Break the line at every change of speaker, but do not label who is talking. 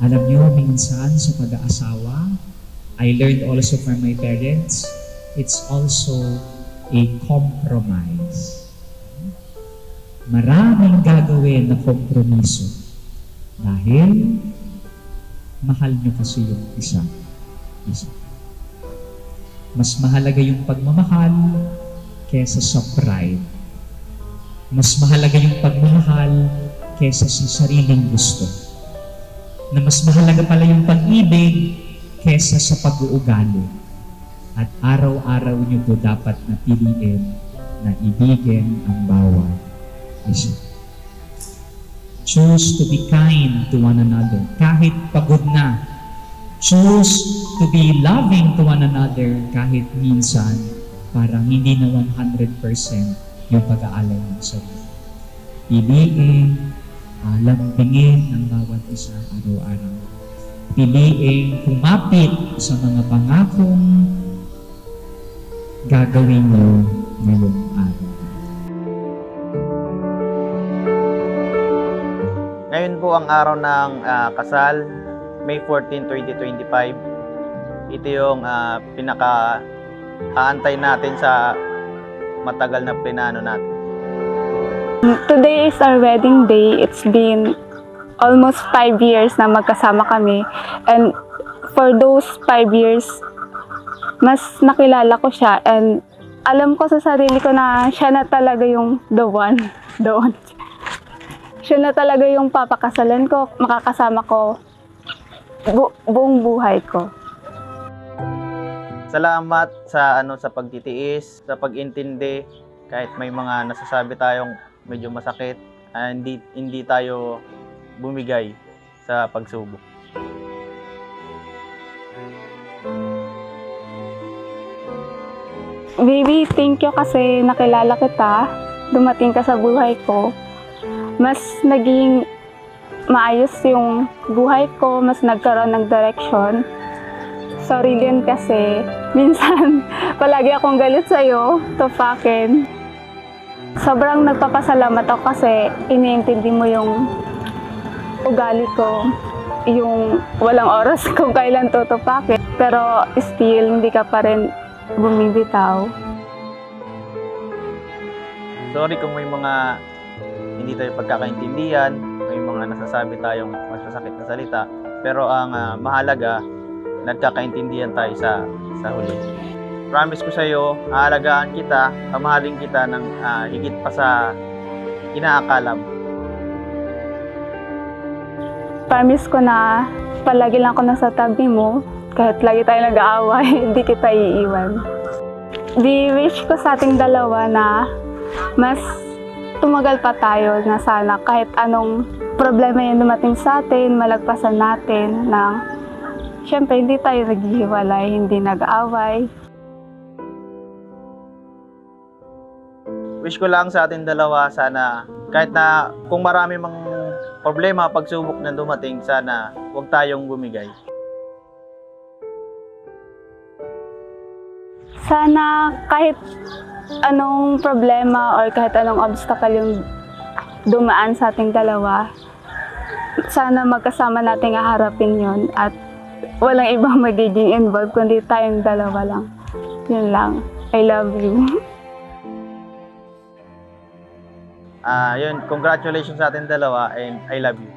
Alam niyo, minsan sa pag-aasawa, I learned also from my parents, it's also a compromise. Maraming gagawin na kompromiso dahil mahal niyo kasi yung isa. Mas mahalaga yung pagmamahal kesa sa pride. Mas mahalaga yung pagmamahal kesa sa sariling gusto. Na mas mahalaga pala yung pag-ibig kesa sa pag-uugali. At araw-araw niyo po dapat na piliin na ibigin ang bawat isa. Choose to be kind to one another. Kahit pagod na. Choose to be loving to one another kahit minsan parang hindi na 100% yung pag-aalay mo sa iyo. Piliin, lambingin ang bawat isa araw-araw. Piliin kumapit sa mga pangakong gagawin mo ngayong araw.
Ngayon po ang araw ng kasal, May 14, 2025. Ito yung pinaka-aantay natin sa matagal na plinano natin.
Today is our wedding day. It's been almost 5 years na magkasama kami. And for those 5 years, mas nakilala ko siya. And alam ko sa sarili ko na siya na talaga yung the one. Siya na talaga yung papakasalan ko, makakasama ko buong buhay ko.
Salamat sa sa pagtitiis, sa pag-intindi kahit may mga nasasabi tayong medyo masakit, hindi tayo bumigay sa pagsubok.
Baby, thank you kasi nakilala kita, dumating ka sa buhay ko. Mas naging maayos yung buhay ko, mas nagkaroon ng direction. Sorry din kasi minsan palagi akong galit sa'yo, tupakin. Sobrang nagpapasalamat ako kasi iniintindi mo yung ugali ko, yung walang oras kung kailan tutupakin. Pero still, hindi ka pa rin bumibitaw.
Sorry kung may mga hindi tayo pagkakaintindihan, may mga nasasabi tayong masasakit na salita, pero ang mahalaga, nagkakaintindihan tayo sa huli. Promise ko sa iyo, aalagaan kita, mamahalin kita ng higit pa sa inaakala mo.
Promise ko na palagi lang ako nasa tabi mo, kahit lagi tayo nag-aaway, hindi kita iiwan. Wish ko sa ating dalawa na mas tumagal pa tayo na sana kahit anong problema yung dumating sa atin, malagpasan natin na siyempre hindi tayo naghihiwalay, hindi nag-aaway.
Wish ko lang sa ating dalawa sana kahit na kung marami mang problema, pagsubok na dumating, sana huwag tayong bumigay.
Sana kahit anong problema or kahit anong obstacle yung dumaan sa ating dalawa, sana magkasama nating haharapin yon at walang ibang magiging involved kundi tayong dalawa lang. Yun lang. I love you.
Yun, congratulations sa ating dalawa and I love you.